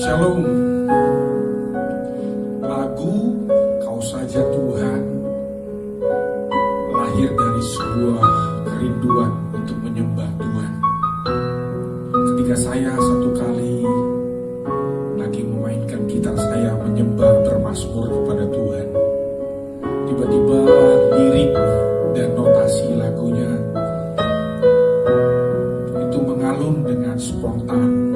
Shalom. Lagu Kau Saja Tuhan lahir dari sebuah kerinduan untuk menyembah Tuhan. Ketika saya satu kali lagi memainkan gitar, saya menyembah bermazmur kepada Tuhan. Tiba-tiba lirik dan notasi lagunya itu mengalun dengan spontan.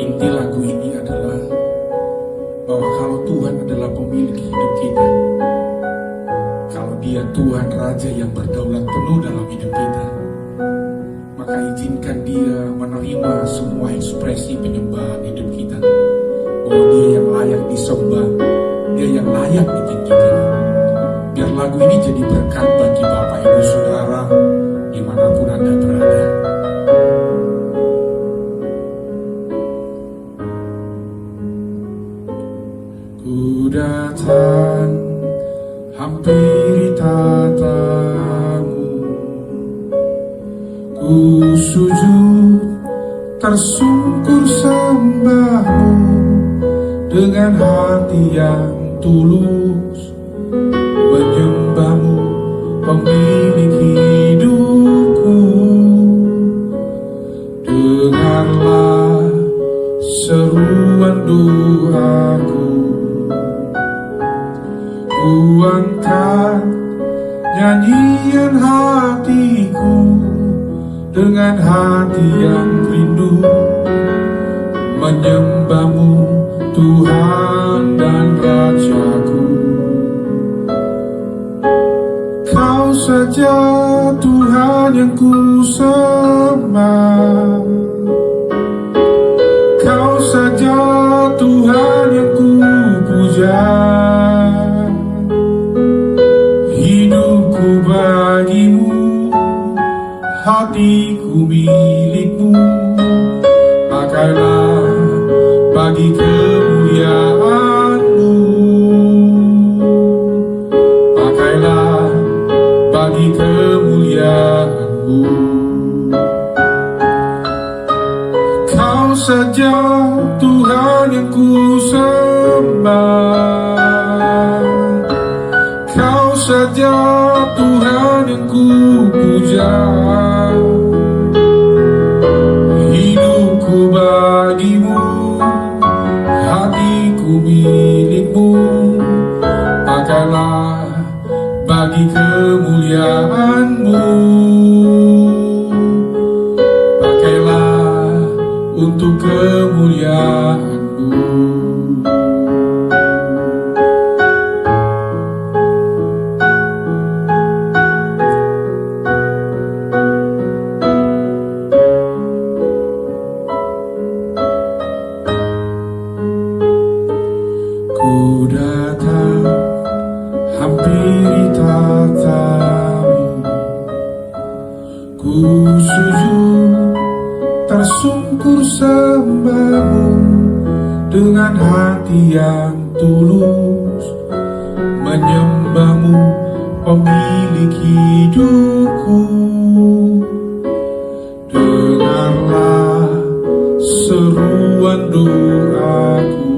Inti lagu ini adalah bahwa kalau Tuhan adalah pemilik hidup kita, kalau Dia Tuhan Raja yang berdaulat penuh dalam hidup kita, maka izinkan Dia menerima semua ekspresi penyembahan hidup kita. Bahwa Dia yang layak disembah, Dia yang layak ditinggikan. Biar lagu ini jadi berkat bagi Bapak Ibu Saudara dimanapun Anda berada. Ku datang hampiri tatamu, ku sujud tersungkur sembahmu dengan hati yang tulus, menyembahmu pemilik hidupku. Dengarlah seruan doaku, ku angkat nyanyian hatiku dengan hati yang rindu, menyembahmu Tuhan dan Rajaku. Kau saja Tuhan yang ku sembah, Kau saja Tuhan yang ku puja. Hidupku bagimu, hatiku milikmu. Pakailah bagi kemuliaan-Mu, pakailah bagi kemuliaan-Mu. Kau saja Tuhan yang ku sembah, Kau saja Tuhan yang ku puja. Hidupku bagimu, hatiku milikmu. Pakailah bagi kemuliaan-Mu, pakailah untuk kemuliaan-Mu. Ku datang hampiri tatamu, ku sujud tersungkur sembahmu dengan hati yang tulus, menyembahmu pemilik hidupku. Dengarlah seruan doaku,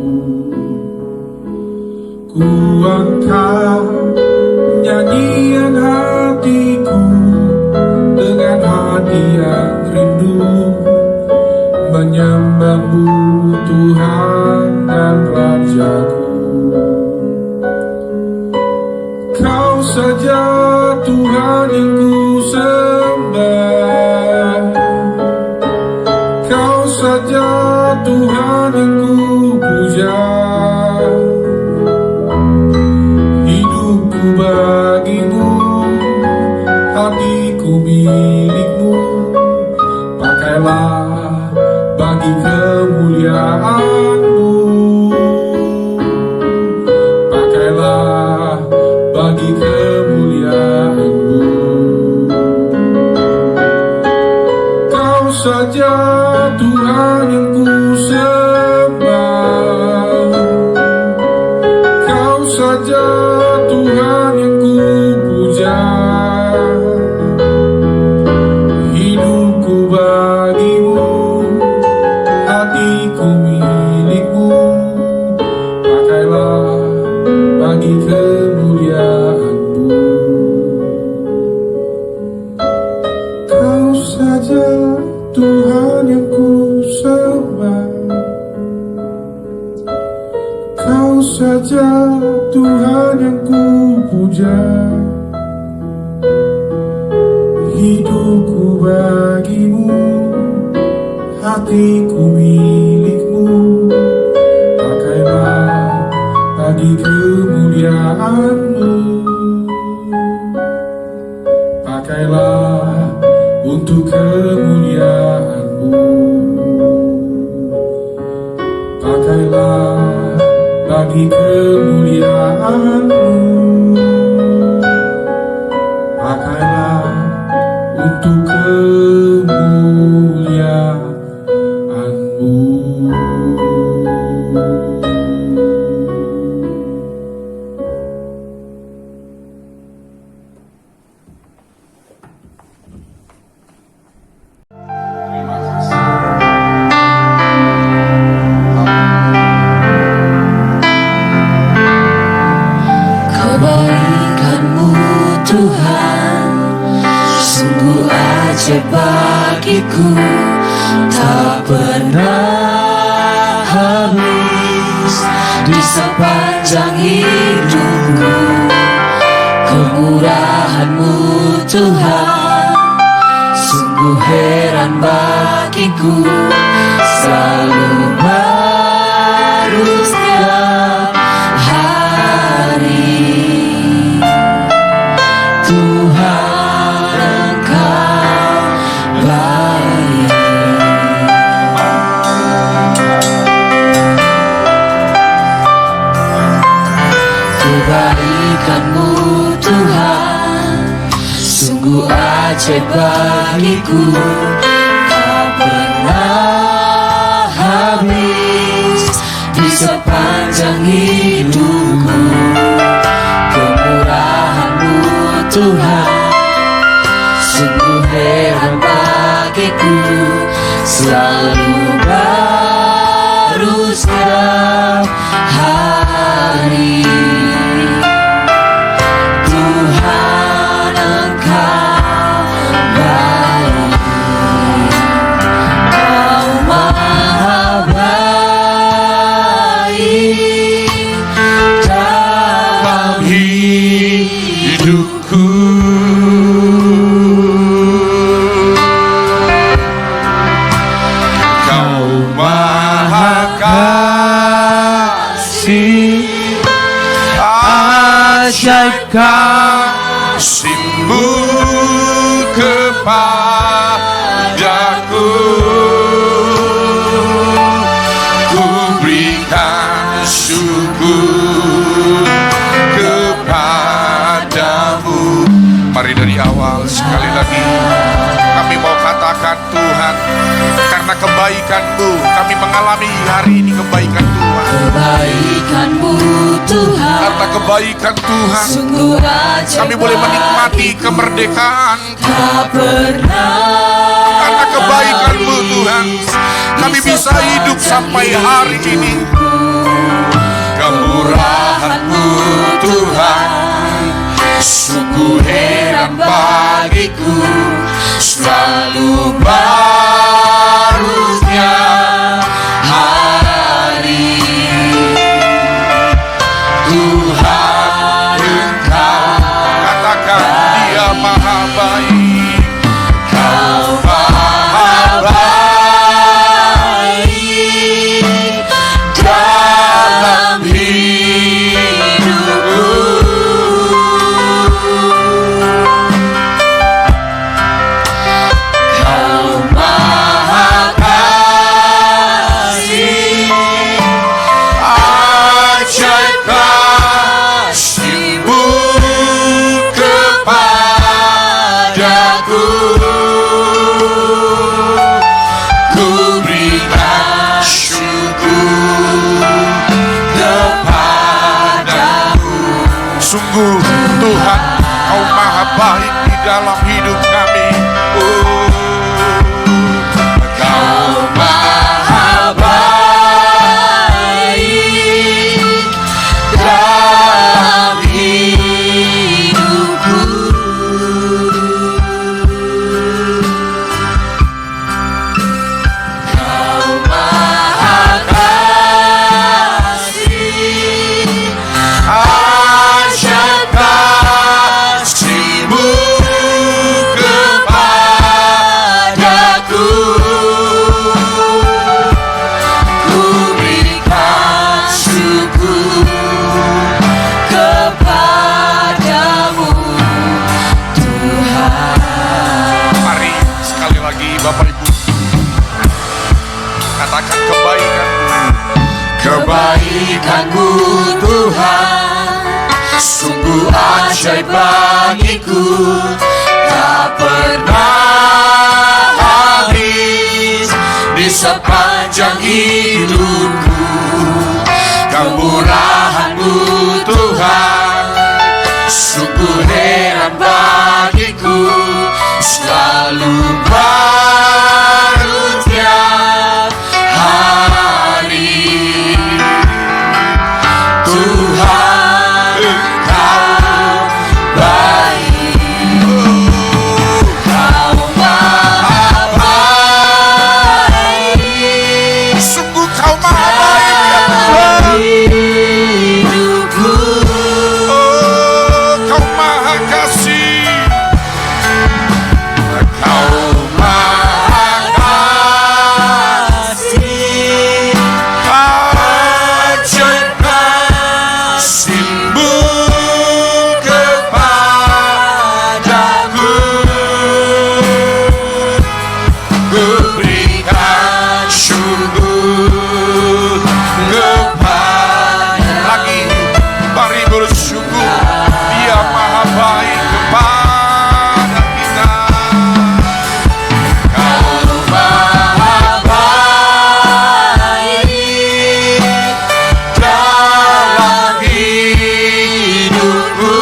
ku angkat nyanyian hatiku dengan hati yang rindu, menyembahmu Tuhan dan Rajaku. Kau saja Tuhan yang ku sembah, Kau saja Tuhan yang ku puja. Hidupku bagimu, hatiku milikmu. Pakailah bagi kemuliaan-Mu, pakailah bagi kemuliaan-Mu. Kau saja Tuhan yang ku sembah, Kau saja Tuhan yang ku puja. Hidupku bagimu, hatiku milik puja, hidupku bagimu, hatiku milikmu. Pakailah bagi kemuliaanmu, pakailah untuk kemuliaanmu, pakailah bagi kemuliaanmu, pakailah untuk kemuliaanmu. Kebaikan-Mu Tuhan sungguh ajaib bagiku, tak pernah habis di sepanjang hidupku. Kemurahan-Mu Tuhan sungguh heran bagiku, selalu baru setiap hari. Tuhan Engkau baik. Kebaikan-Mu Tuhan sungguh ajaib bagiku, tak pernah habis di sepanjang hidupku. Kemurahan-Mu Tuhan sungguh heran bagiku, selalu baru setiap hari. Tuhan Engkau baik, Kau maha baik dalam hidupku. Kau maha kasih, ajaib kasih-Mu kepadaku. Ku berikan syukur kepadamu. Mari dari awal sekali lagi kami mau katakan, Tuhan, karena kebaikan-Mu kami mengalami hari ini kebaikan Tuhan. Kebaikan-Mu Tuhan, Karena kebaikan Tuhan sungguh ajaib kami boleh menikmati kemerdekaan. tak pernah. Karena kebaikan-Mu Tuhan kami bisa hidup sampai hari ini. Kemurahan-Mu Tuhan sungguh heran bagiku, selalu baru setiap hari. Tuhan Engkau, katakan Dia maha baik, Kau maha baik dalam hidupku. Kau maha katakan kebaikan-Mu. Kebaikan-Mu Tuhan sungguh ajaib bagiku, tak pernah habis di sepanjang hidupku. Kemurahan-Mu Tuhan sungguh heran bagiku, selalu baru tiap hari. Tuhan, Kau baik, Kau maha baik, Sungguh Kau maha baik ya Tuhan. hidupku. Oh, Kau maha kasih. Kau maha kasih, ajaib kasih-Mu kepadaku. Ku berikan syukur kepada. Lagi, mari bersyukur. Dia maha baik kepada kita. Kau maha baik dalam hidupku.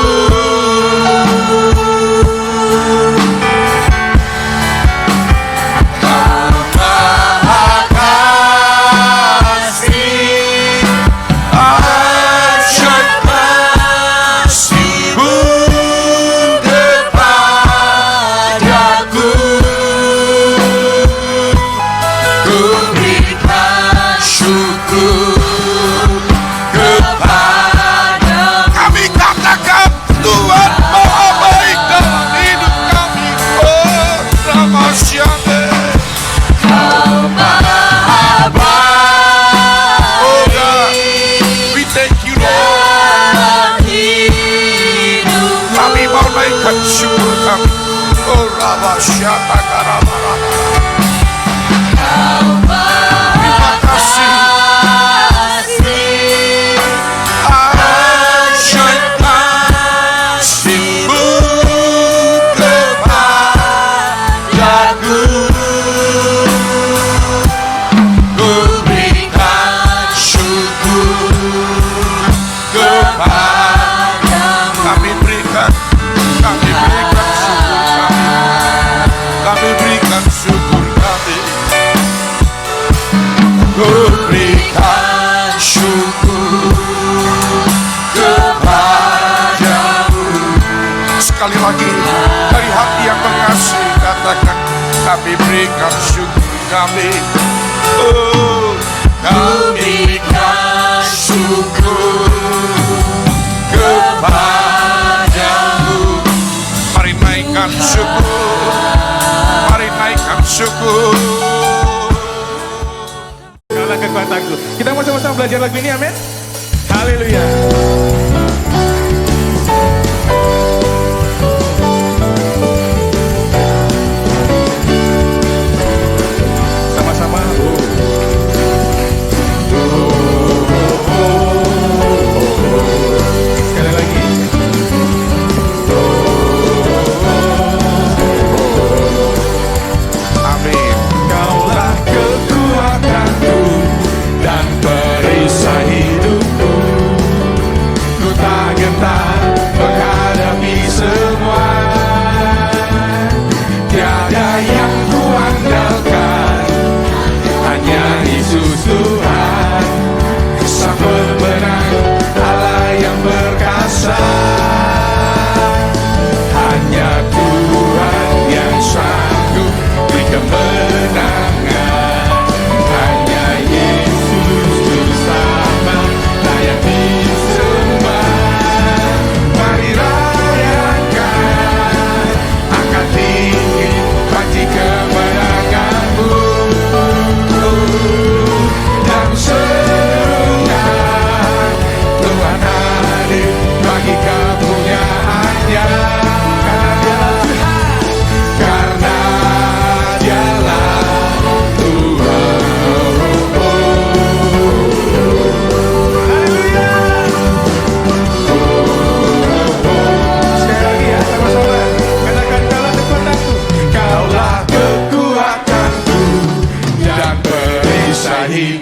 Kau maha kasih, ajaib kasih-Mu kepadaku. Ku berikan syukur kepada. Kami katakan Tuhan maha baik dalam hidup kami. Oh, Ramasyane. Kau maha Oh God, baik we thank you Lord. dalam hidupku. Kami mau naikkan syukur kami. Oh Ramasyata Karamara. Kau Terima kasih. kasih, ajaib kasih-Mu kepadaku. Ku berikan syukur kepadamu. Kami berikan syukur kami. Kami berikan syukur kami. Ku berikan syukur kepadamu. Sekali lagi dari hati yang mengasihi katakan kami berikan syukur kami. Oh, Ku berikan syukur kepadamu. mari naikkan syukur. Mari naikkan syukur. Kaulah kekuatanku. Kita mau sama-sama belajar lagu ini, amin. Haleluya. Sama-sama. Sekali lagi. Amin. Kaulah kekuatanku dan perisai hidupku.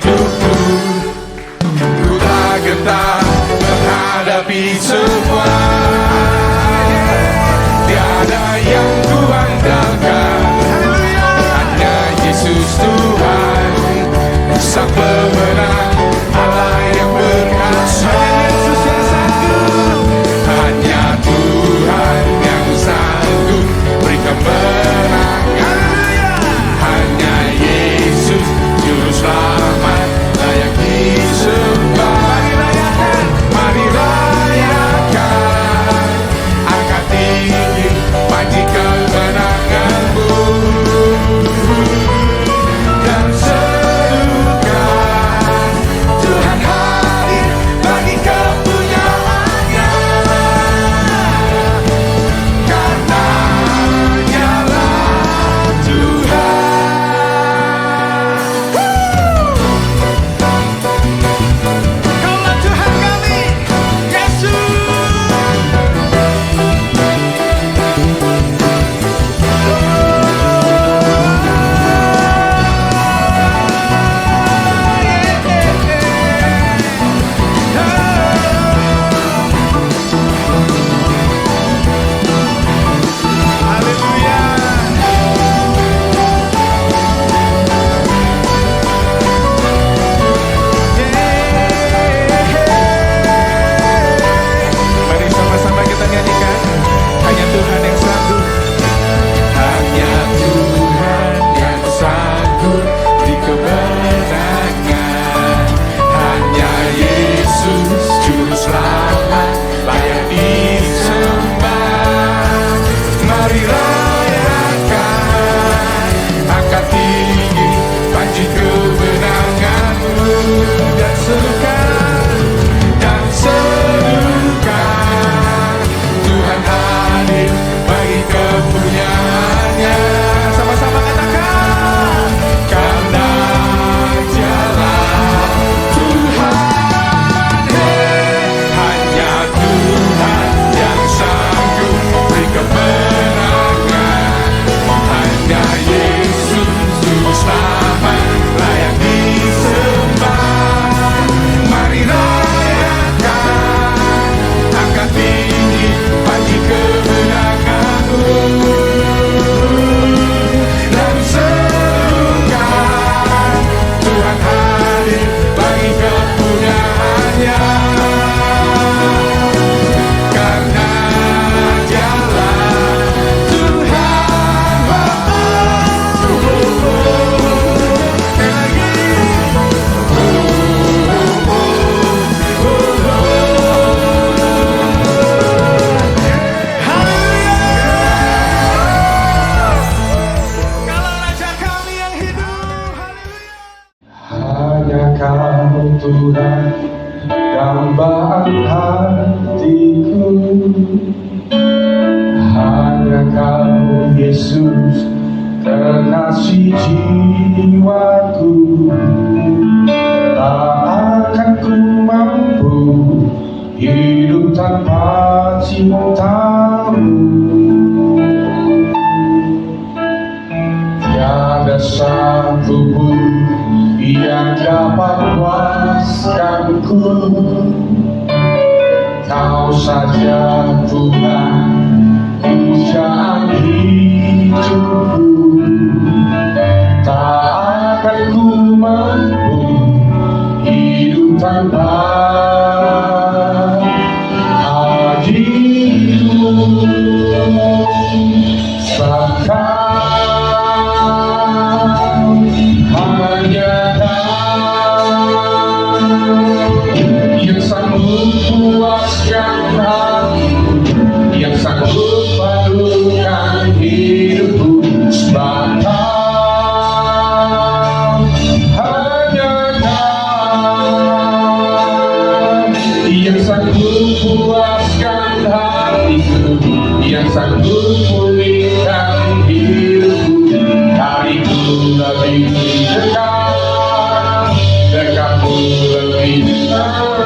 syukur. Ku tak gentar menghadapi semua. Tiada yang ku andalkan, hanya Yesus Tuhan, Sang Pemenang, Allah yang berkuasa. Hanya Tuhan yang sanggup beri kemenangan. Hanya Yesus Juru Selamat layak disembah. Mari rayakan, angkat tinggi panji kemenanganmu, dan serukan Tuhan hadir bagi kepunyaannya. Karena Dialah Tuhan. Kaulah Tuhan kami, Yesus. Mari sama-sama kita nyanyikan. Hanya Tuhan yang sanggup. Hanya Tuhan yang sanggup di kemenangan. Hanya Yesus Juru Selamat layak disembah. Mari rayakan, angkat tinggi panji kemenanganmu, dan serukan Tuhan hadir bagi kepunyaannya. Sama-sama katakan. Karena Dialah Tuhan, hanya Tuhan yang sanggup beri kemenangan. Hanya Yesus Juru Selamat layak disembah. Mari rayakan, angkat tinggi panji kemenanganmu, dan serukan Tuhan hadir bagi kepunyaannya. Karena Dialah Tuhan. Kalau Raja kami yang hidup. Hanya Kau Tuhan dambaan hatiku. Hanya Kau Yesus kekasih jiwaku. Tak akan ku mampu hidup tanpa cintamu. Tiada satupun yang dapat puaskanku. Kau saja Tuhan pujaan hidupku. Tak akan ku mampu hidup tanpa hadirmu. Hanya Kau yang sanggup puaskan hatiku, yang sanggup padukan hidupku. Sebab Kau, hanya Kau yang sanggup puaskan hatiku, yang sanggup pulihkan hidupku. Hariku lebih dekat, dekatmu lebih erat.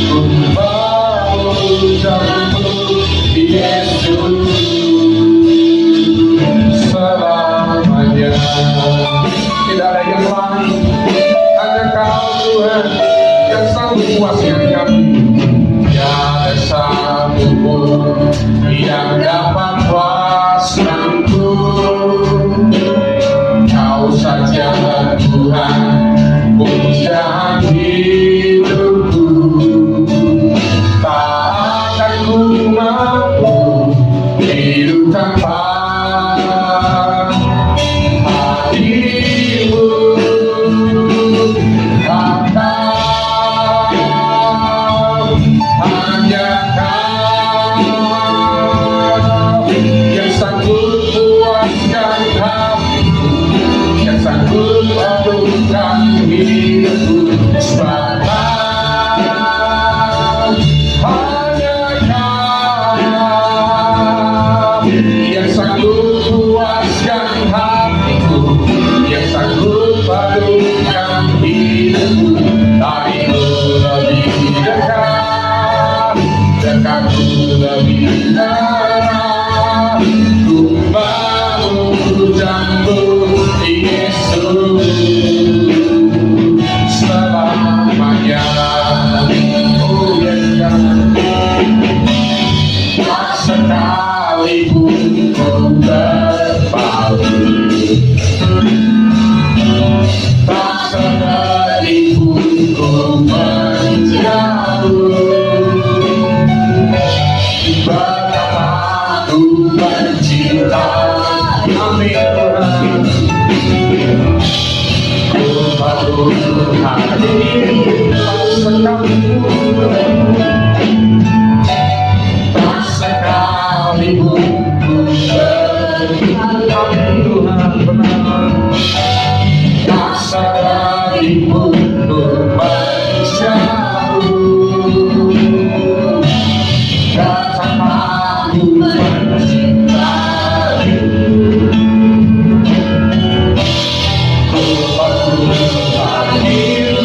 Ku mau jatuh Yesus selamanya. Tidak ada yang lain. Tuhan puncak hidupku, tak akan ku mampu hidup tanpa hadimu. Hanya Kau yang sanggup puaskan hatiku, yang sanggup menuntun hidupku. Sebab hanya Kau yang sanggup puaskan hatiku, yang sanggup menuntun hidupku. Tariku lebih dekat, dekatku lebih dekat, ku memujamu Yesus selamanya. Oh ya, tak sekalipun ku berpaling, tak sekalipun ku menjauh, betapa ku mencintai. Amin Tuhan, ku baru hadir tak sekalipun, tak sekalipun ku berpaling. Tuhan benar, tak sekalipun ku menjauh, betapa ku mencintai. Ku baru hadir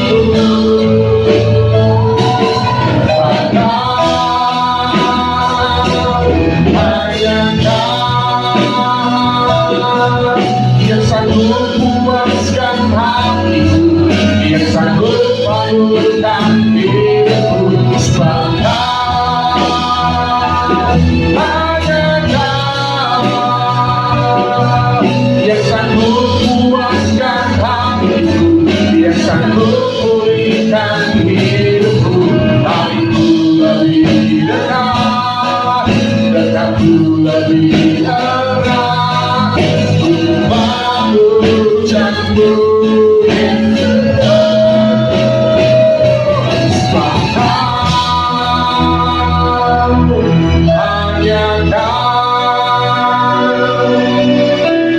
yang sanggup puaskan hatiku, yang sanggup menyuruhkan hidupku. Sebab hanya Kau yang sanggup puaskan hatiku, yang sanggup pulihkan hidupku. Hariku lebih dekat, dekatku lebih erat, ku memujamu Yesus. Sebab hanya Kau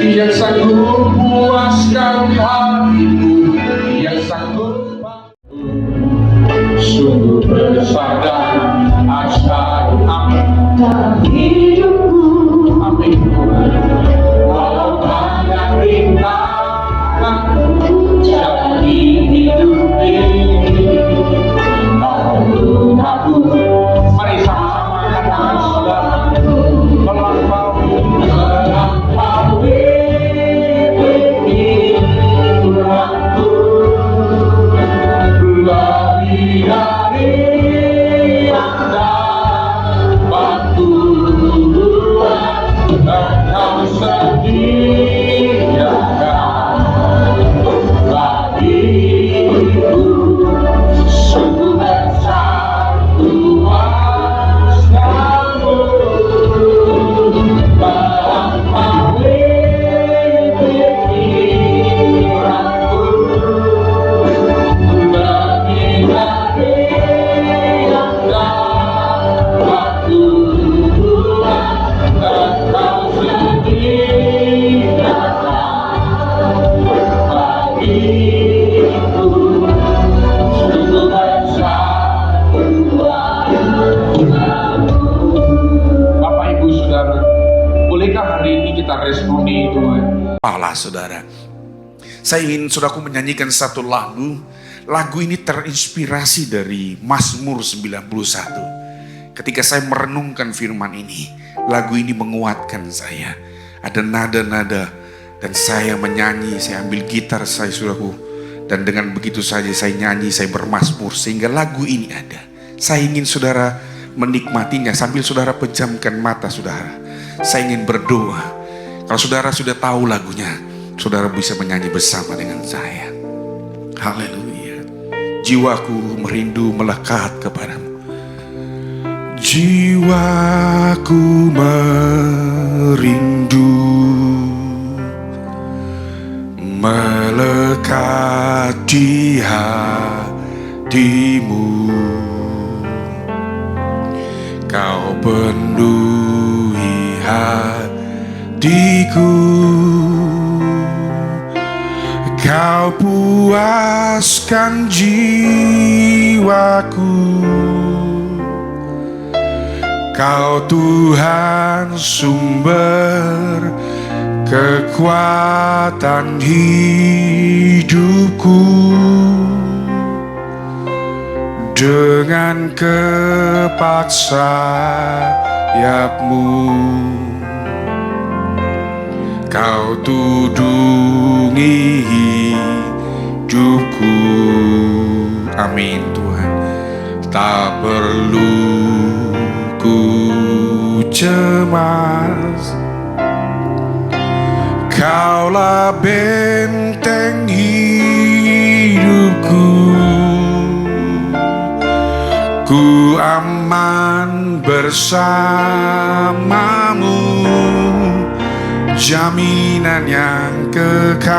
yang sanggup puaskan hatiku, yang sanggup. Sungguh besar dan asyik. Amin. Amin Tuhan. Walau banyak rintangan jadi hidup ini, tolong aku. Mari sama-sama katakan saudara, melampaui pikiranku, lebih dari yang dapat kubuat. Engkau sediakan bagiku, sungguh besar kuasamu, melampaui pikiranku, lebih dari yang dapat kubuat. Engkau sediakan bagiku, sungguh besar kuasamu. Bapak Ibu Saudara, bolehkah hari ini kita responi Tuhan? Allah saudara, saya ingin saudaraku menyanyikan satu lagu. Lagu ini terinspirasi dari Mazmur 91. Ketika saya merenungkan firman ini, lagu ini menguatkan saya. Ada nada-nada dan saya menyanyi, saya ambil gitar saya saudaraku. Dan dengan begitu saja saya nyanyi, saya bermazmur sehingga lagu ini ada. Saya ingin saudara menikmatinya sambil saudara pejamkan mata saudara. Saya ingin berdoa. Kalau saudara sudah tahu lagunya, saudara bisa menyanyi bersama dengan saya. Haleluya. Jiwaku merindu melekat kepadamu. Jiwaku merindu melekat di hatimu. Kau penuhi hatiku, Kau puaskan jiwaku. Kau Tuhan sumber kekuatan hidupku. Dengan kepak sayapmu Kau tudungi hidupku. Amin Tuhan. Tak perlu ku cemas, Kaulah benteng hidupku. Ku aman bersamamu, jaminan yang kekal.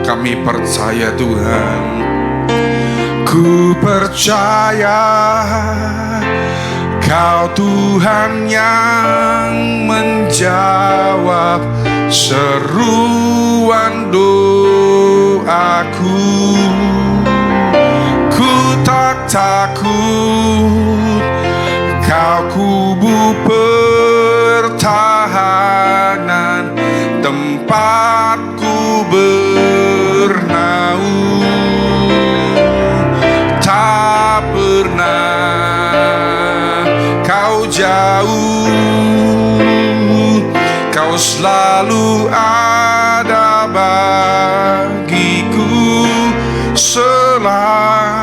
Kami percaya Tuhan, ku percaya Kau Tuhan yang menjawab seruan doaku. Takut, Kau kubu pertahanan, tempatku bernaung. Tak pernah Kau jauh, Kau selalu ada bagiku selamanya.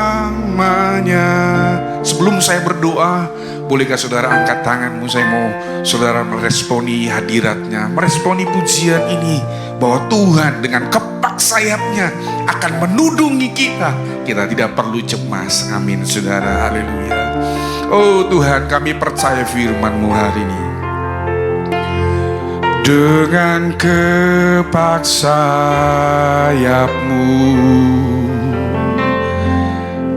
Sebelum saya berdoa, bolehkah saudara angkat tanganmu? Saya mau saudara meresponi hadiratnya, meresponi pujian ini, bahwa Tuhan dengan kepak sayapnya akan menudungi kita. Kita tidak perlu cemas. Amin saudara, haleluya. Oh Tuhan, kami percaya firman-Mu hari ini. Dengan kepak sayap-Mu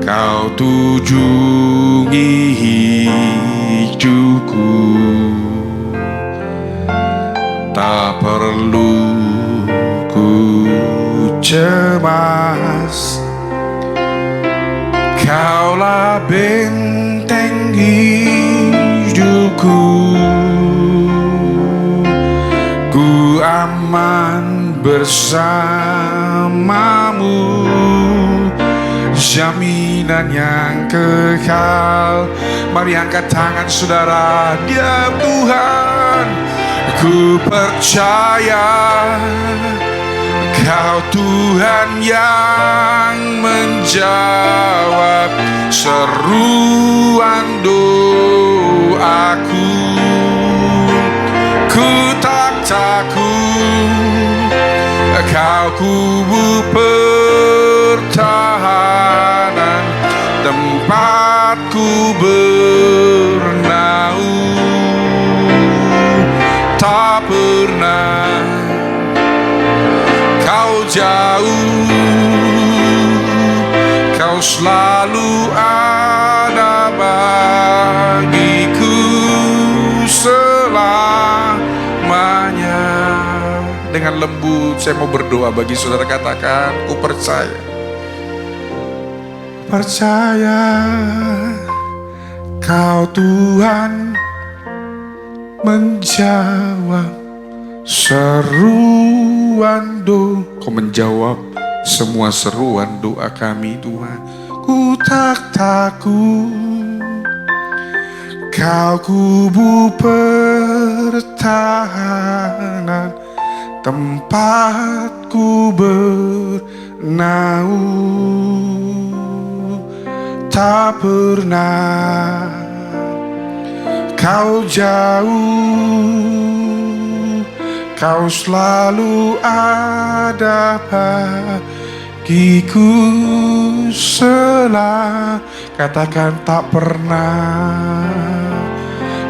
Kau tunjungi hidupku. Tak perlu ku cemas, Kaulah benteng hidupku. Ku aman bersamamu, jaminan yang kekal. Mari angkat tangan saudara. Dia Tuhan, ku percaya Kau Tuhan yang menjawab seruan doaku. Ku tak takut, Kau kubu pertahanan, tempatku bernaung. Tak pernah Kau jauh, Kau selalu ada bagiku selamanya. Dengan lembut saya mau berdoa bagi saudara, katakan, ku percaya. Percaya Kau Tuhan menjawab seruan doa. Kau menjawab semua seruan doa kami Tuhan. Ku tak takut, Kau kubu pertahanan, tempatku bernaung. Tak pernah Kau jauh, Kau selalu ada bagiku selalu. Katakan tak pernah,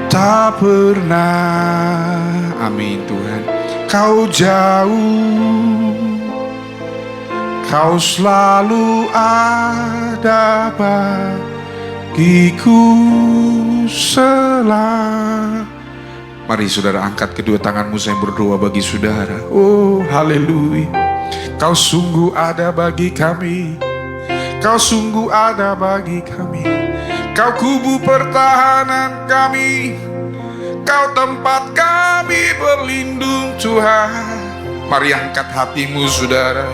tak pernah. Amin Tuhan. Kau jauh, Kau selalu ada bagiku selalu. Mari saudara angkat kedua tanganmu, saya berdoa bagi saudara. Oh haleluya. Kau sungguh ada bagi kami, Kau sungguh ada bagi kami. Kau kubu pertahanan kami, Kau tempat kami berlindung Tuhan. Mari angkat hatimu saudara.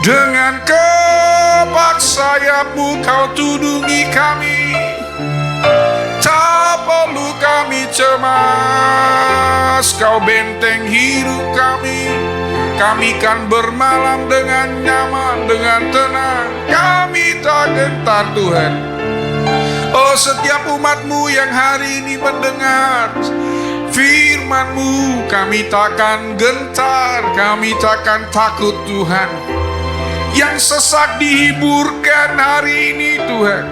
Dengan kepak sayapmu Kau tudungi kami. Tak perlu kami cemas, Kau benteng hidup kami. Kami kan bermalam dengan nyaman, dengan tenang. Kami tak gentar Tuhan. Oh setiap umat-Mu yang hari ini mendengar firman-Mu, kami takkan gentar, kami takkan takut Tuhan. Yang sesak dihiburkan hari ini Tuhan,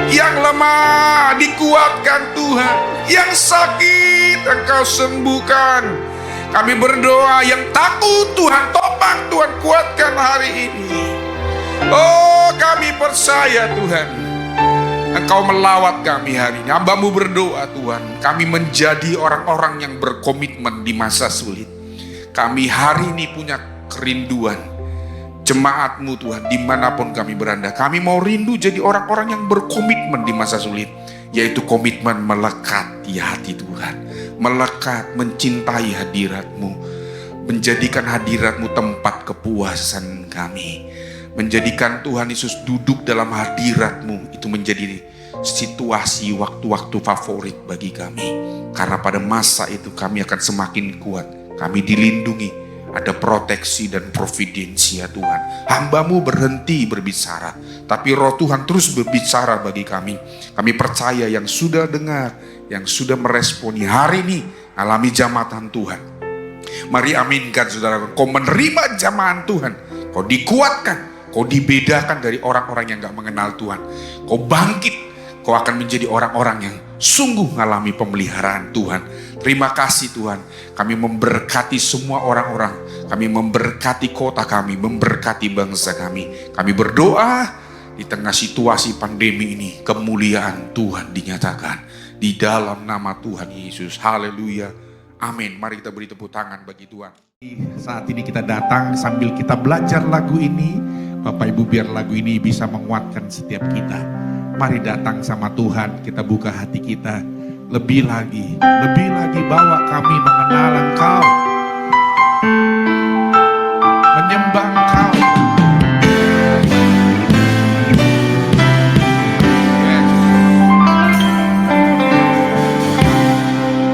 yang lemah dikuatkan Tuhan, yang sakit Engkau sembuhkan. Kami berdoa yang takut Tuhan, topang Tuhan, kuatkan hari ini. Oh kami percaya Tuhan, Engkau melawat kami hari ini. Hamba-Mu berdoa Tuhan, kami menjadi orang-orang yang berkomitmen di masa sulit. Kami hari ini punya kerinduan jemaat-Mu Tuhan, dimanapun kami berada. Kami mau rindu jadi orang-orang yang berkomitmen di masa sulit, yaitu komitmen melekat di hati Tuhan, melekat mencintai hadirat-Mu, menjadikan hadirat-Mu tempat kepuasan kami, menjadikan Tuhan Yesus duduk dalam hadirat-Mu itu menjadi situasi waktu-waktu favorit bagi kami. Karena pada masa itu kami akan semakin kuat, kami dilindungi, ada proteksi dan providensi ya Tuhan. Hamba-Mu berhenti berbicara, tapi Roh Tuhan terus berbicara bagi kami. Kami percaya yang sudah dengar, yang sudah meresponi hari ini alami jamatan Tuhan. Mari aminkan saudara, kau menerima jamahan Tuhan, kau dikuatkan, kau dibedakan dari orang-orang yang gak mengenal Tuhan. Kau bangkit, kau akan menjadi orang-orang yang sungguh mengalami pemeliharaan Tuhan. Terima kasih Tuhan, kami memberkati semua orang-orang, kami memberkati kota kami, memberkati bangsa kami. Kami berdoa di tengah situasi pandemi ini, kemuliaan Tuhan dinyatakan di dalam nama Tuhan Yesus. Haleluya, amin. Mari kita beri tepuk tangan bagi Tuhan. Saat ini kita datang sambil kita belajar lagu ini, Bapak Ibu biar lagu ini bisa menguatkan setiap kita. Mari datang sama Tuhan, kita buka hati kita. Lebih lagi bawa kami mengenal Engkau, menyembah Engkau.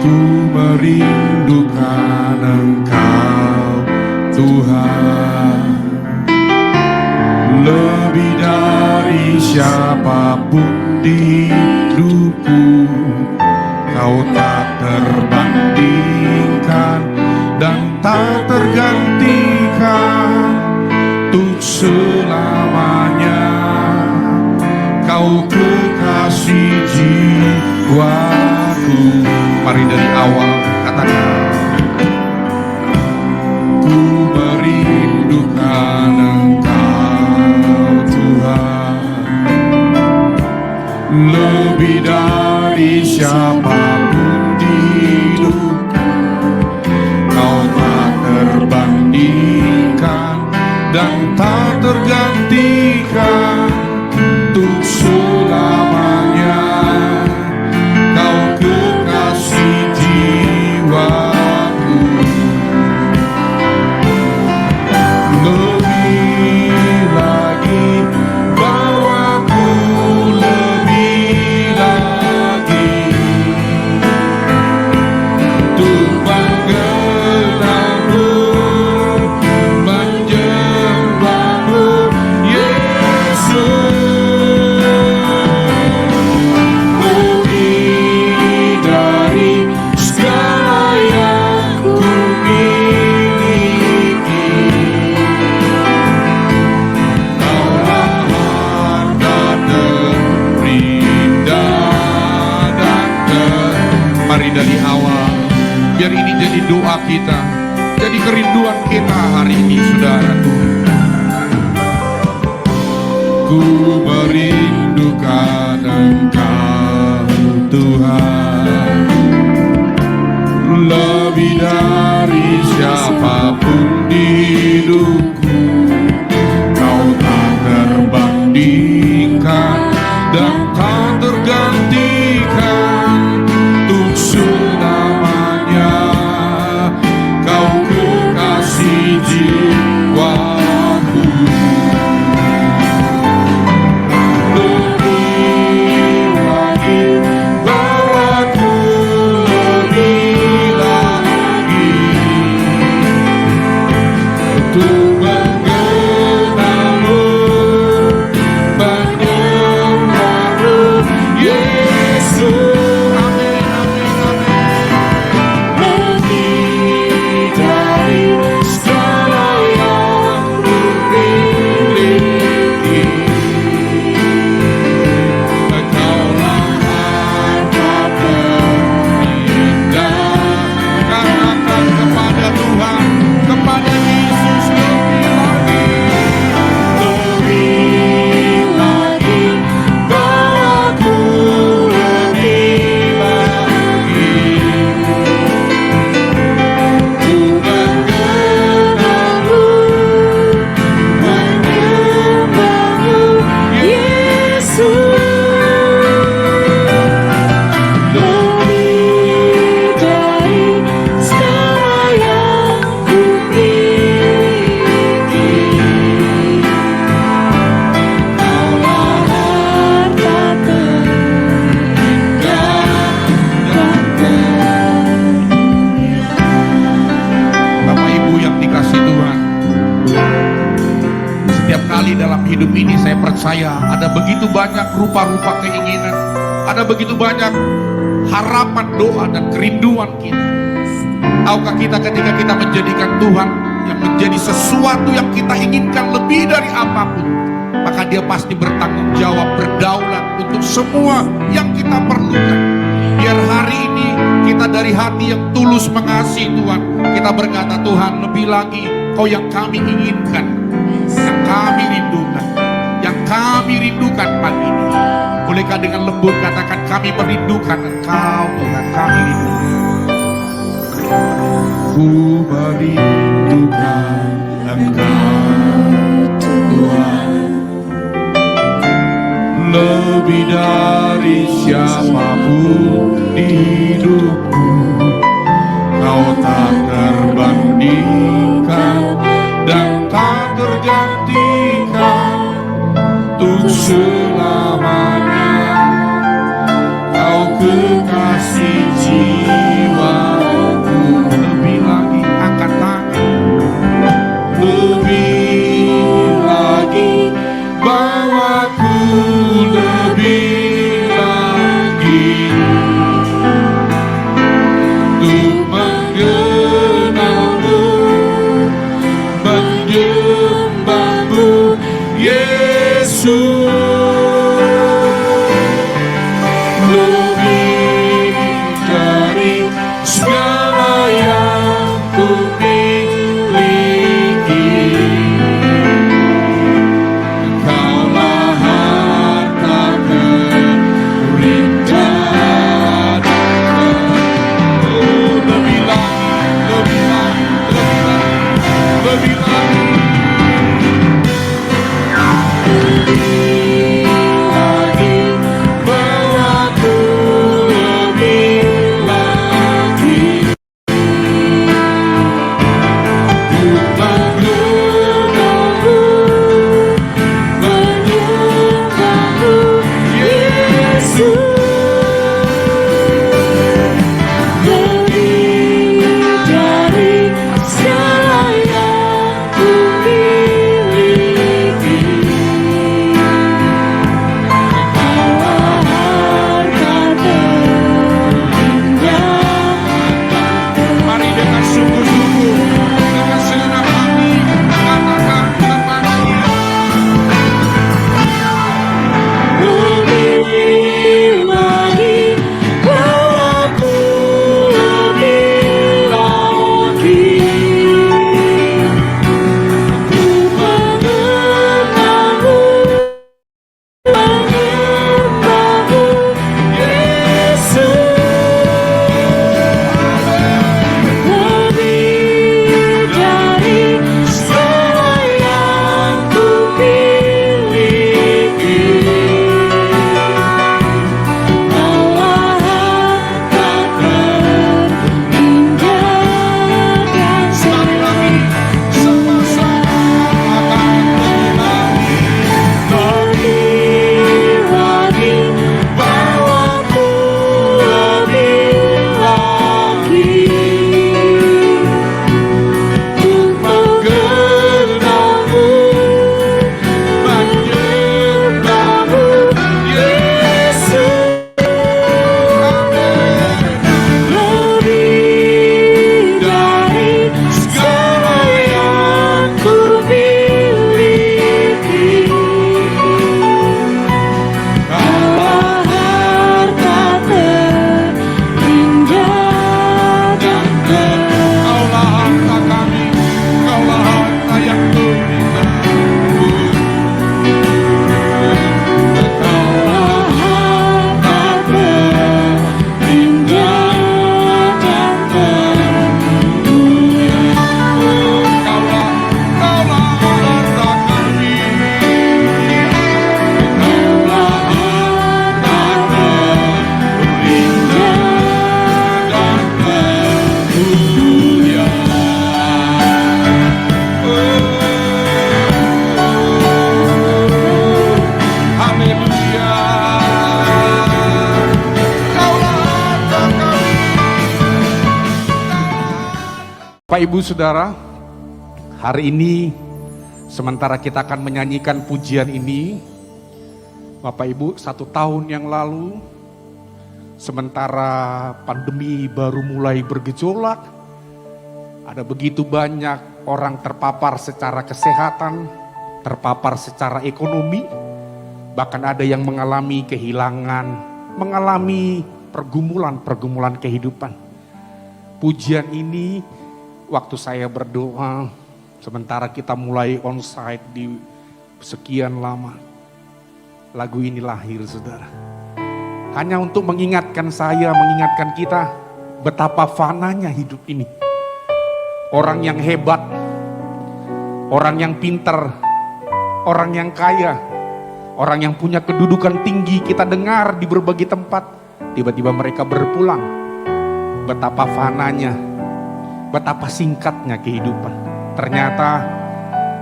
Ku merindukan Engkau Tuhan, lebih dari siapapun di hidupku. Kau tak terbandingkan dan tak tergantikan, untuk selamanya Kau kekasih jiwaku. Mari dari awal katakan, ku merindukan Engkau Tuhan, lebih dari siapapun di hidupku. Kau tak terbandingkan dan tak tergantikan, untuk selamanya Kau kekasih jiwaku. Lebih lagi bawaku, lebih lagi untuk mengenalmu, menjemputmu Yesus. Ku merindukan Engkau Tuhan, lebih dari siapapun di hidupku. Kau tak terbandingkan dan tak tergantikan, untuk selamanya Kau kekasih jiwaku. Lebih lagi bawaku, lebih lagi untuk mengenalmu, menyembahmu, Yesus. Amin, amin, amin. Lebih dari segala yang ku miliki, Engkaulah harta terindah. Katakan kepada Tuhan, kepada Yesus, lebih lagi bawaku, lebih lagi ku mengenalmu, menyembahmu, Yesus. Lebih dari segala yang ku miliki, Kaulah harta terindah dan termulia. Bapak Ibu yang dikasih Tuhan, setiap kali dalam hidup ini saya percaya ada begitu banyak rupa-rupa keinginan, ada begitu banyak harapan, doa, dan kerinduan kita. Tahukah kita ketika kita menjadikan Tuhan yang menjadi sesuatu yang kita inginkan lebih dari apapun, maka Dia pasti bertanggung jawab, berdaulat untuk semua yang kita perlukan. Biar hari ini kita dari hati yang tulus mengasihi Tuhan, kita berkata, Tuhan, lebih lagi Kau yang kami inginkan, yang kami rindukan, yang kami rindukan pagi ini. Bolehkah dengan lembut katakan, kami merindukan Engkau Tuhan, kami rindukan. Ku merindukan Engkau Tuhan, lebih dari siapapun di hidupku. Kau tak terbandingkan dan tak tergantikan, untuk selamanya Kau kekasih jiwaku. Lebih lagi, angkat tangan. Lebih lagi bawaku, lebih lagi untuk mengenalmu, menyembahmu, Yesus. Lebih dari segala yang ku miliki, Engkaulah harta terindah. Oh, lebih lagi, lebih lagi, lebih lagi, lebih lagi. Pak Ibu Saudara, hari ini sementara kita akan menyanyikan pujian ini, Bapak Ibu, 1 tahun yang lalu, sementara pandemi baru mulai bergejolak, ada begitu banyak orang terpapar secara kesehatan, terpapar secara ekonomi, bahkan ada yang mengalami kehilangan, mengalami pergumulan kehidupan. Pujian ini, waktu saya berdoa, sementara kita mulai onsite di sekian lama, lagu ini lahir, saudara. Hanya untuk mengingatkan saya, mengingatkan kita, betapa fananya hidup ini. Orang yang hebat, orang yang pintar, orang yang kaya, orang yang punya kedudukan tinggi, kita dengar di berbagai tempat, tiba-tiba mereka berpulang. Betapa fananya, betapa singkatnya kehidupan. Ternyata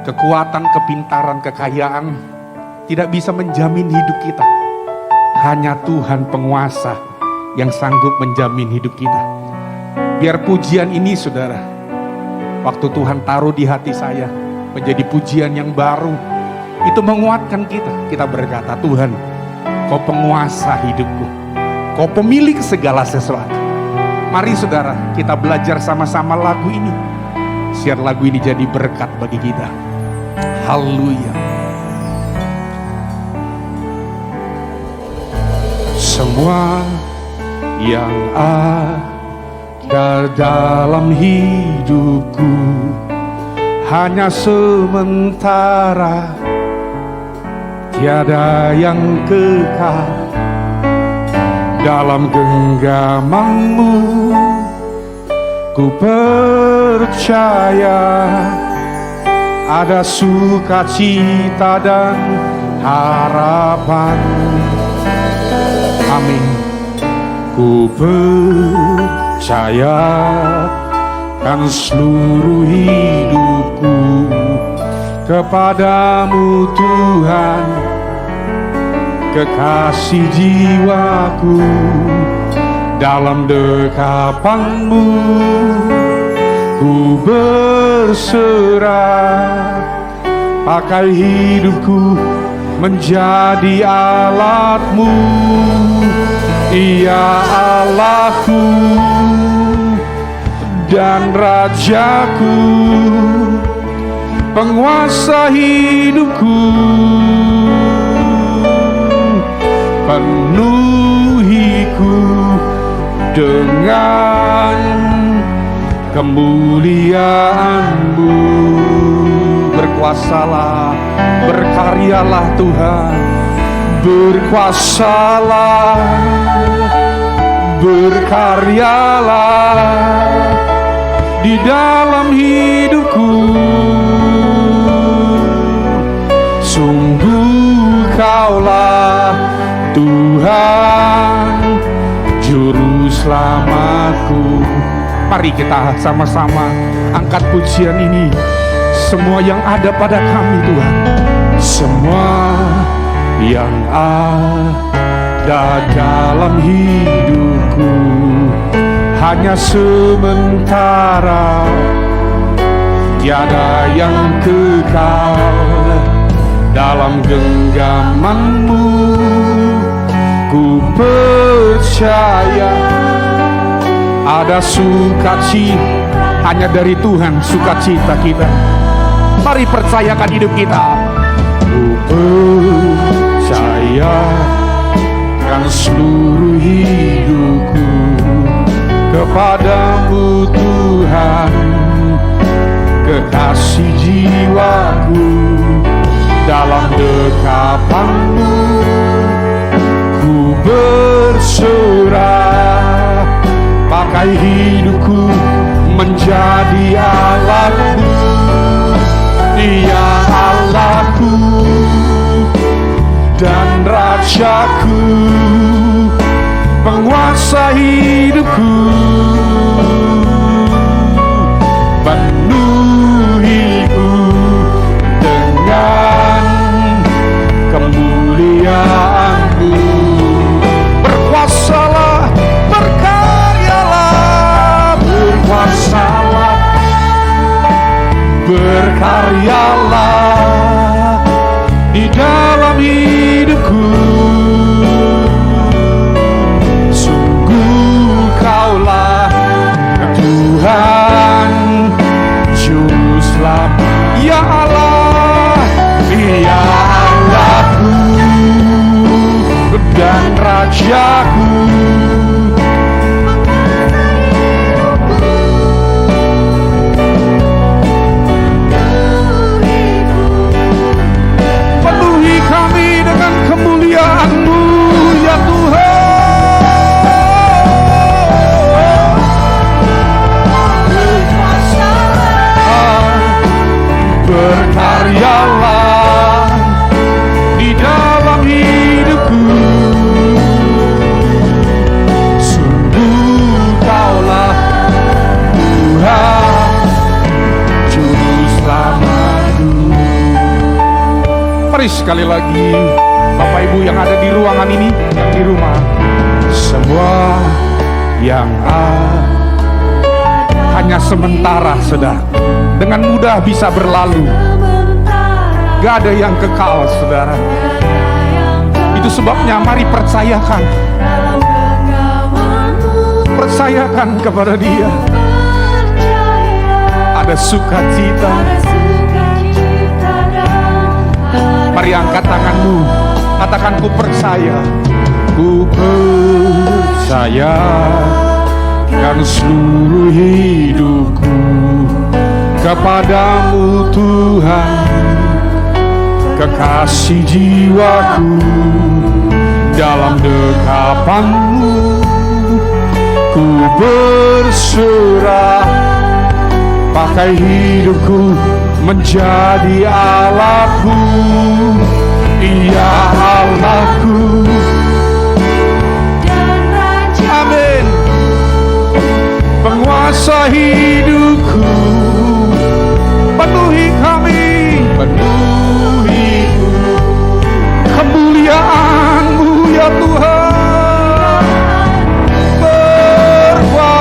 kekuatan, kepintaran, kekayaan tidak bisa menjamin hidup kita. Hanya Tuhan penguasa yang sanggup menjamin hidup kita. Biar pujian ini, saudara, waktu Tuhan taruh di hati saya menjadi pujian yang baru, itu menguatkan kita. Kita berkata, Tuhan, Kau penguasa hidupku, Kau pemilik segala sesuatu. Mari saudara, kita belajar sama-sama lagu ini. Siar lagu ini jadi berkat bagi kita. Haleluya. Semua yang ada dalam hidupku hanya sementara, tiada yang kekal. Dalam genggamanmu ku percaya ada sukacita dan harapan. Amin. Ku percaya kan seluruh hidupku kepadamu Tuhan, kekasih jiwaku. Dalam dekapanmu ku berserah, pakai hidupku menjadi alatmu. Ia Allahku dan Rajaku, penguasa hidupku. Penuhiku dengan kemuliaan-Mu. Berkuasalah, berkaryalah Tuhan. Berkuasalah, berkaryalah di dalam hidupku. Sungguh Kaulah Tuhan, Juru Selamatku. Mari kita sama-sama angkat pujian ini. Semua yang ada pada kami Tuhan, semua yang ada dalam hidupku hanya sementara, tiada yang kekal. Dalam genggaman-Mu ku percaya ada sukacita, hanya dari Tuhan sukacita kita. Mari percayakan hidup kita. Ku percaya kan seluruh hidupku kepadamu Tuhan, kekasih jiwaku. Dalam dekapan-Mu ku berserah, pakai hidupku menjadi alat-Mu. Ia Allahku dan Rajaku, penguasa hidupku. Penuhiku dengan kemuliaan-Mu. Berkuasalah, berkaryalah, berkuasalah rajaku. Penuhi kami dengan kemuliaan-Mu ya Tuhan. Berkaryalah di dalam hidupku, sungguh Kaulah Tuhan juru selamatku. Mari sekali lagi Bapak Ibu yang ada di ruangan ini, yang di rumah, semua yang hanya sementara, saudara, dengan mudah bisa berlalu. Gak ada yang kekal, saudara. Itu sebabnya mari percayakan kepada Dia. Ada sukacita. Mari angkat tanganmu, katakan ku percaya. Ku percaya dan seluruh hidupku kepadamu Tuhan, kekasih jiwaku, dalam dekapan-Mu ku berserah, pakai hidupku menjadi Allahku, Ia Allahku. Amin. Penguasa hidupku, penuhi kami, penuhi kemuliaan-Mu ya Tuhan. Berkuasalah,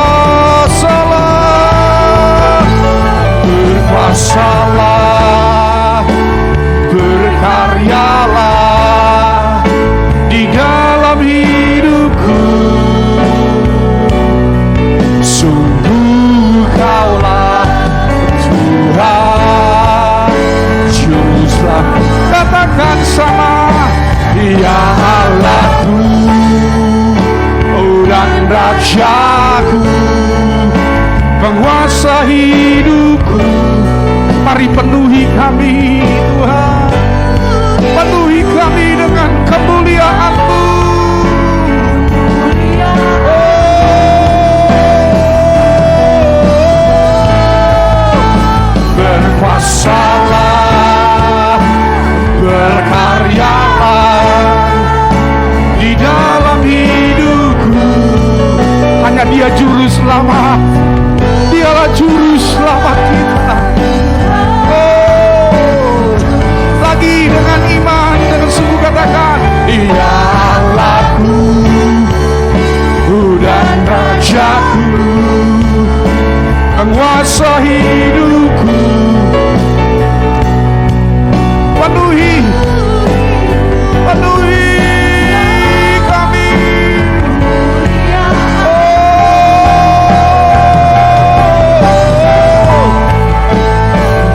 berkuasalah, berkaryalah di dalam hidupku. Sungguh Kaulah Tuhan juru selamat. Katakan sama, Dia Allahku, oh dan rajaku, penguasa hidupku. Mari penuhi kami Tuhan, penuhi kami dengan kemuliaan-Mu. Berkuasalah, berkaryalah di dalam hidupku. Hanya Dia juru selamat, Dialah juru selamat kita. Oh, lagi dengan iman, dengan sungguh katakan, Dia Allahku, dan rajaku, penguasa hidupku. Penuhi kami.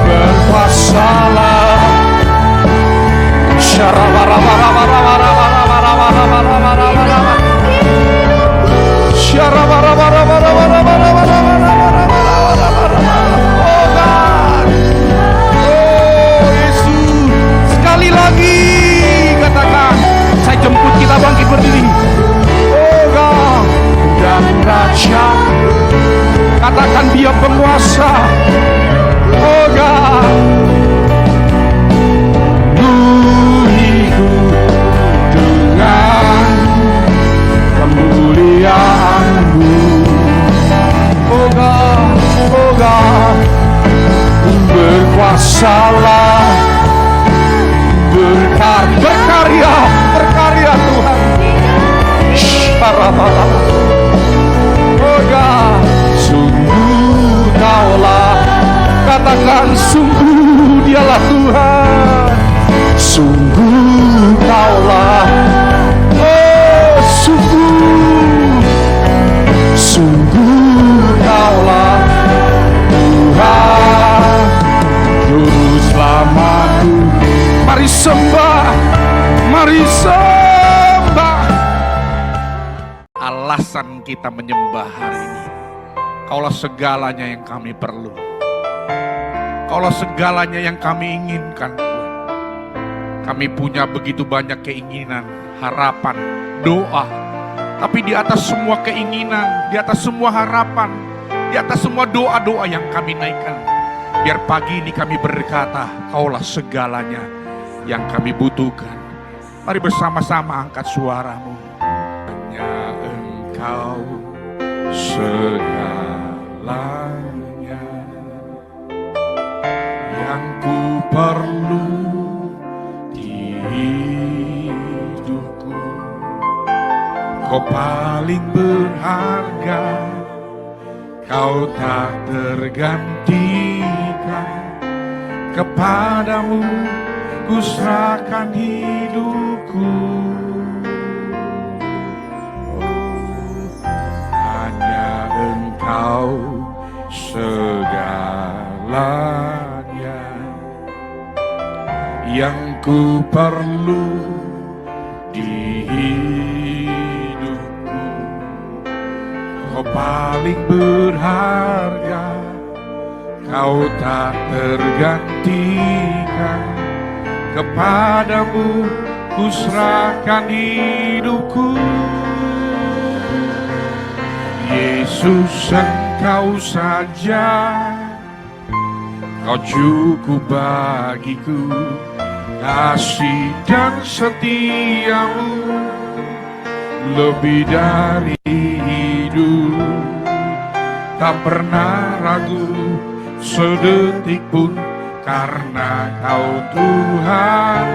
Berkuasalah, sekali lagi katakan, saya jemput kita bangkit berdiri. Oh God, dan Raja, katakan Dia penguasa. Oh God, penuhiku dengan kemuliaan-Mu. Oh God, oh God, berkuasalah, berkarya Tuhan. Oh God, sungguh Kaulah, katakan sungguh Dialah Tuhan, sungguh Kaulah, oh sungguh Kaulah Tuhan juru selamatku. Mari sembah, mari sembah. alasan kita menyembah hari ini. Kaulah segalanya yang kami perlu. Kaulah segalanya yang kami inginkan, Tuhan. Kami punya begitu banyak keinginan, harapan, doa. Tapi di atas semua keinginan, di atas semua harapan, di atas semua doa-doa yang kami naikkan, biar pagi ini kami berkata, Kaulah segalanya yang kami butuhkan. Mari bersama-sama angkat suaramu. Hanya Engkau segalanya yang ku perlu di hidupku. Kau paling berharga, Kau tak tergantikan. Kepadamu ku serahkan hidupku. Hanya Engkau segalanya yang ku perlu di hidupku. Kau paling berharga, Kau tak tergantikan. Kepadamu ku serahkan hidupku. Yesus, Engkau saja, Kau cukup bagiku. Kasih dan setiamu lebih dari hidup. Tak pernah ragu sedetik pun, karena Kau Tuhan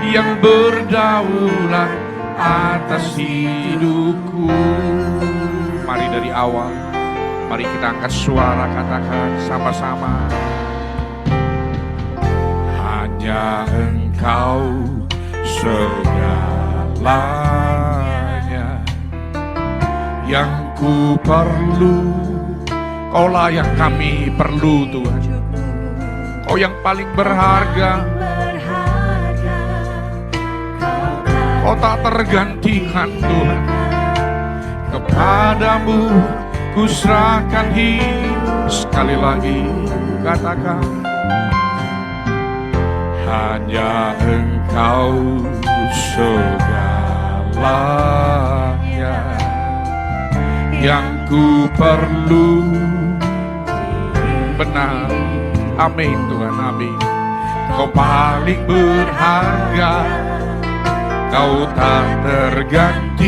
yang berdaulat atas hidupku. Mari dari awal, mari kita angkat suara, katakan sama-sama. Hanya Engkau segalanya yang ku perlu. Kaulah yang kami perlu, Tuhan. Kau yang paling berharga. Kau tak tergantikan, Tuhan. Kepadamu ku serahkan hidup. Sekali lagi katakan, hanya Engkau segalanya yang ku perlu. Benar, amin Tuhan, amin. Kau paling berharga, Kau tak tergantikan.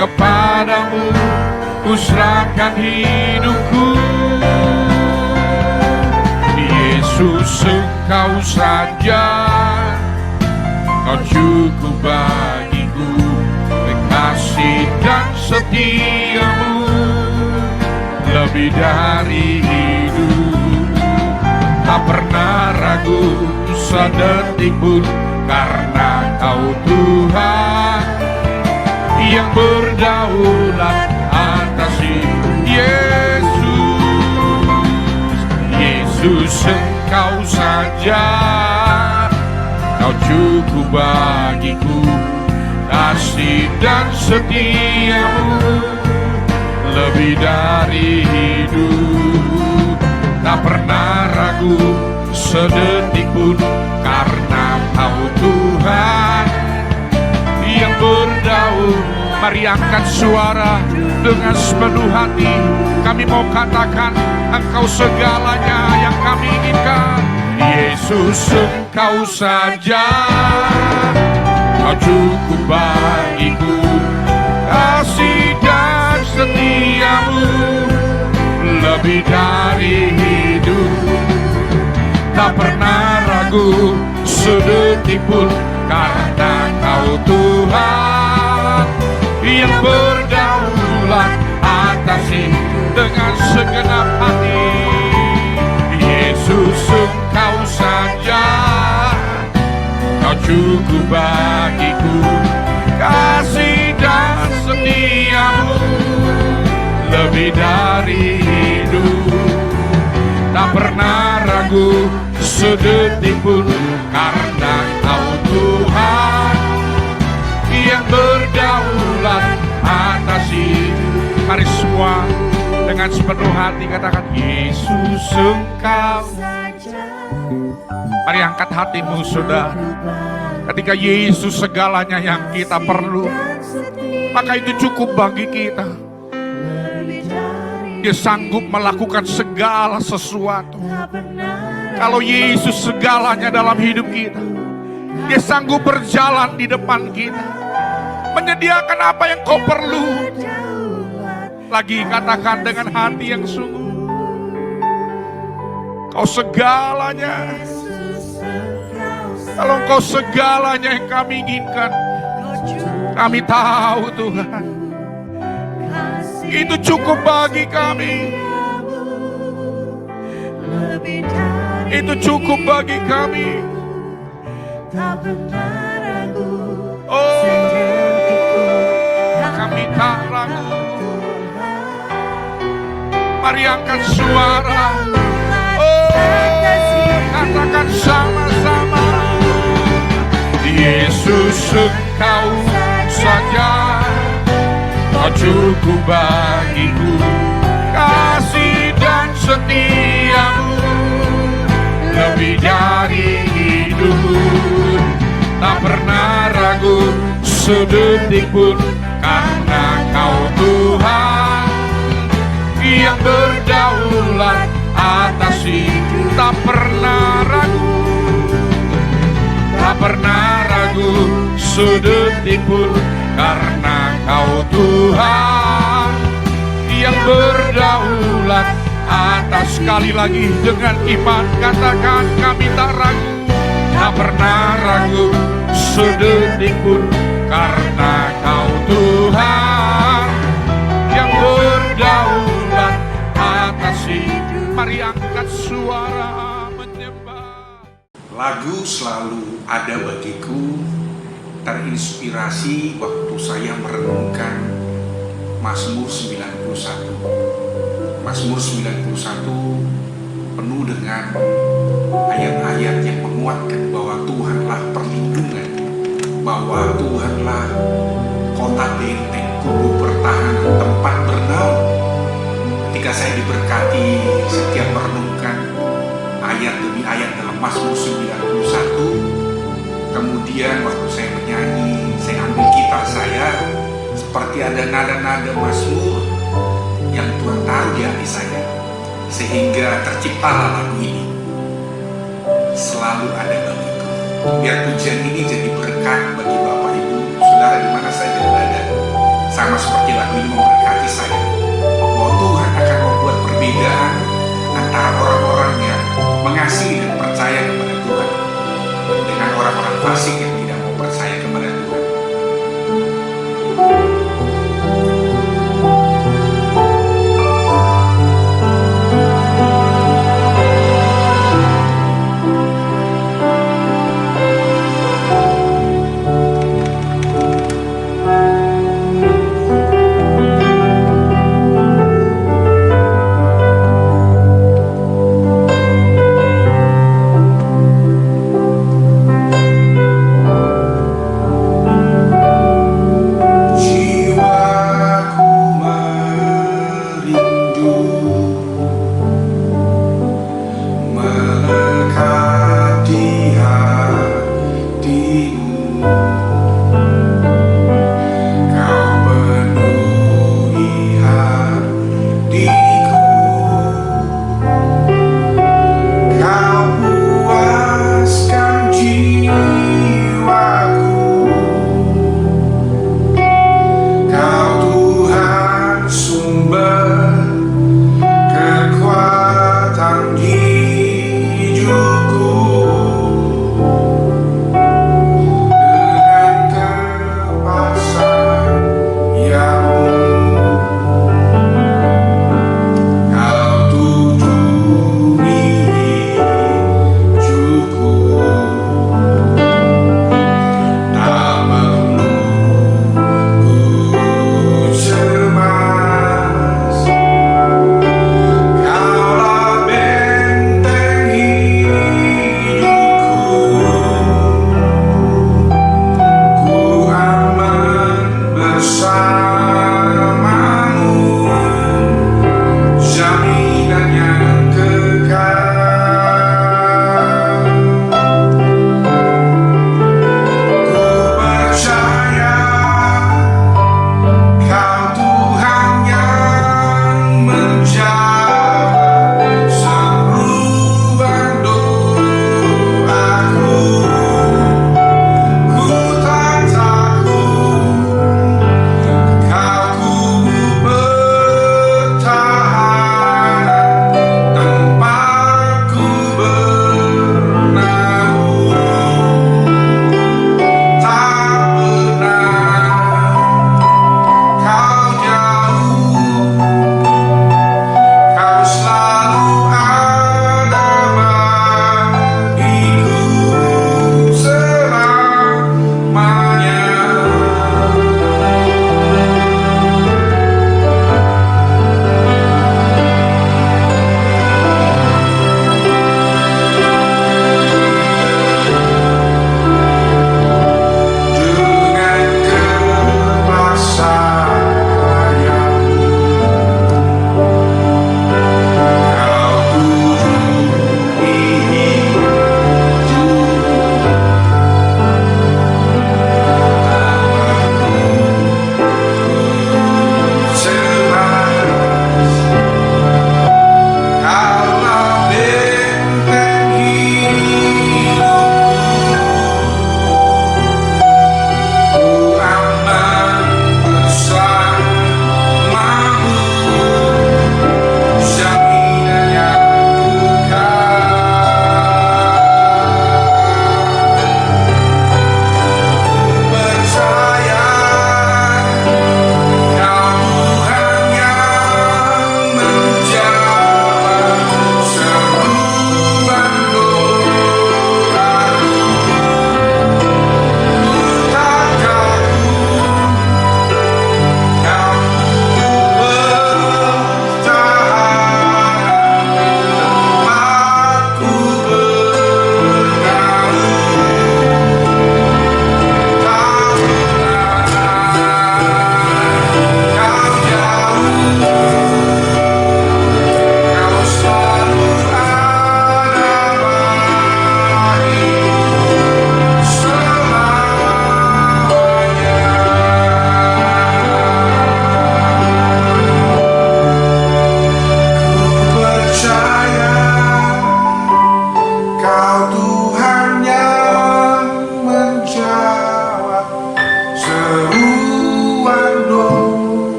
Kepadamu ku serahkan hidupku. Yesus, Engkau saja, Kau cukup bagiku. Kasih dan setiamu lebih dari hidup. Tak pernah ragu sedetik pun, karena Kau Tuhan yang berdaulat atas hidup. Yesus, Engkau saja, Kau cukup bagiku. Kasih dan setiamu lebih dari hidup. Tak pernah ragu sedetik pun, karena Kau Tuhan yang berdaulat. Mari angkat suara dengan sepenuh hati. Kami mau katakan, Engkau segalanya yang kami inginkan. Yesus, Engkau saja, Kau cukup bagiku. Kasih dan setiamu lebih dari hidup. Tak pernah ragu sedetik pun, karena Kau Tuhan yang berdaulat atas hidup. Dengan segenap hati, Yesus, Engkau saja, Kau cukup bagiku. Kasih dan setiamu lebih dari hidup. Tak pernah ragu sedetik pun, karena Kau Tuhan yang berdaulat Yesus Engkau. Mari angkat hatimu saudara. Ketika Yesus segalanya yang kita perlu, maka itu cukup bagi kita. Dia sanggup melakukan segala sesuatu. Kalau Yesus segalanya dalam hidup kita, Dia sanggup berjalan di depan kita, menyediakan apa yang kau perlu. Lagi katakan dengan hati yang sungguh, kau segalanya. Kalau Engkau segalanya yang kami inginkan, kami tahu Tuhan, itu cukup bagi kami. Itu cukup bagi kami. Oh, kami tak ragu. Mari angkat suara. Oh, katakan sama-sama. Yesus Engkau saja, Kau cukup bagiku. Kasih dan setiamu lebih dari hidupku. Tak pernah ragu sedetik pun, karena Kau Tuhan yang berdaulat atas hidup. Tak pernah ragu, tak pernah ragu sedetik pun, karena Kau Tuhan yang berdaulat atas. Sekali lagi dengan iman katakan, kami tak ragu, tak pernah ragu sedetik pun, karena Kau Tuhan yang berdaulat atas hidup. Mari angkat suara menyembah. Lagu Selalu Ada Bagiku terinspirasi waktu saya merenungkan Mazmur 91. Mazmur 91 penuh dengan ayat-ayat yang menguatkan bahwa Tuhanlah perlindungan, bahwa Tuhanlah kota benteng, kubu pertahanan, tempat bernaung. Ketika saya diberkati setiap merenungkan ayat demi ayat dalam Mazmur 91, kemudian waktu saya menyanyi, saya ambil gitar saya, seperti ada nada-nada Mazmur yang Tuhan taruh di hati saya, sehingga terciptalah lagu ini, Selalu Ada Bagiku. Biar pujian ini jadi berkat bagi Bapak Ibu Saudara di mana saja berada, sama seperti lagu ini memberkati saya, bahwa Tuhan akan membuat perbedaan antara orang-orang yang mengasihi dan percaya kepada Tuhan dengan orang-orang fasik yang tidak mau percaya kepada Tuhan.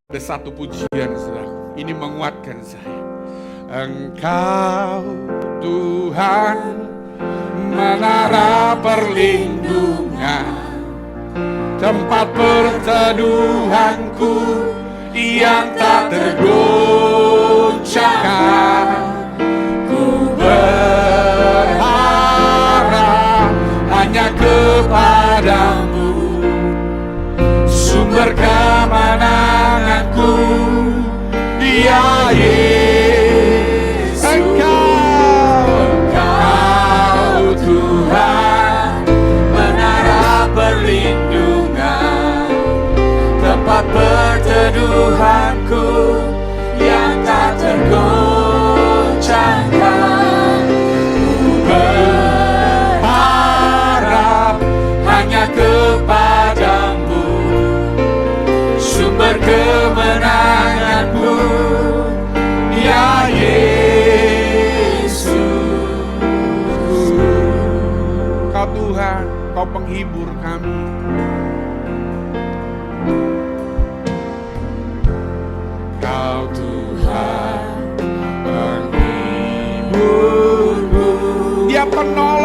Ada satu pujian, saudaraku, ini menguatkan saya. Engkau Tuhan, menara perlindungan, tempat perteduhanku yang tak tergoncangkan. Ku berharap hanya kepadamu, sumber kemenanganku, ya Yesus. Engkau Tuhan, menara perlindungan, tempat perteduhanku yang tak tergoncangkan. Ku berharap hanya kepadamu, sumber kemenanganku, ya Yesus. Kau Tuhan, Kau penghibur kami. Kau Tuhan penghiburku, Dia penolong